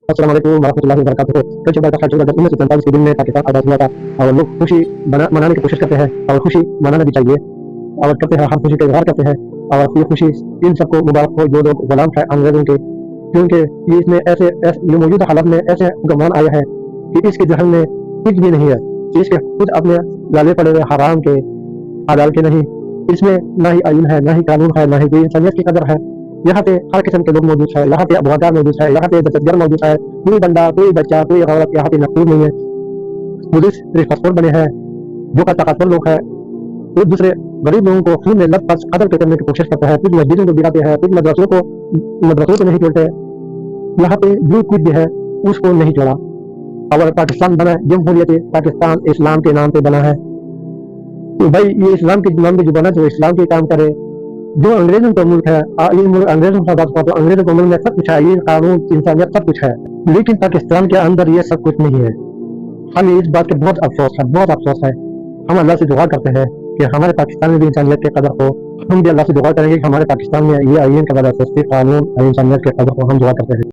अस्सलाम वालेकुम वरहमतुल्लाहि वबरकातुहू। कल जब बैठा 1947 के दिन में पाकिस्तान आज़ाद हुआ था और लोग खुशी मनाने की कोशिश करते हैं और खुशी मनाना भी चाहिए और करते हैं, हर खुशी का इजहार करते हैं और ये खुशी इन सबको मुबारक हो जो लोग गुलाम है अंग्रेजों के, क्योंकि ये इसमें ये मौजूदा हालत में ऐसे हुक्मरान आया है कि इसके जहन में कुछ भी नहीं है, इसके खुद अपने लाले पड़े हुए हराम के हलाल के नहीं, इसमें ना ही आइन है, ना ही कानून है, ना ही कोई इंसानियत की कदर है। यहाँ पे हर किस्म के लोग मौजूद है, यहाँ पे अफवाहगार मौजूद है, यहाँ पे दहशतगर्द मौजूद है, कोई बंदा, कोई बच्चा, कोई औरत यहाँ पे महफूज नहीं है। पुलिस सिर्फ हसफोर बने हैं, जो का ताकतवर लोग हैं एक दूसरे गरीब लोगों को खून में लथपथ कत्ल करने की कोशिश करता है, कुछ मस्जिदों को गिराते हैं, कुछ मदरसों को नहीं तोड़ते। यहाँ पे जो कुछ भी है उसको नहीं तोड़ा और पाकिस्तान बना जमहूरियत पाकिस्तान इस्लाम के नाम पे बना है। तो भाई ये इस्लाम के नाम पे जो बना तो इस्लाम के काम करे। जो अंग्रेजों का मुल्क है, ये मुल्क अंग्रेजों का बात तो अंग्रेजों के मुल्क में सब कुछ है, ये कानून इंसानियत सब कुछ है, लेकिन पाकिस्तान के अंदर ये सब कुछ नहीं है। हमें इस बात के बहुत अफसोस है, बहुत अफसोस है। हम अल्लाह से दुआ करते हैं कि हमारे पाकिस्तान में भी इंसानियत की कदर हो। हम भी अल्लाह से दुआ करेंगे कि हमारे पाकिस्तान में ये आइन का कानून और इंसानियत की कदर हो। हम दुआ करते हैं।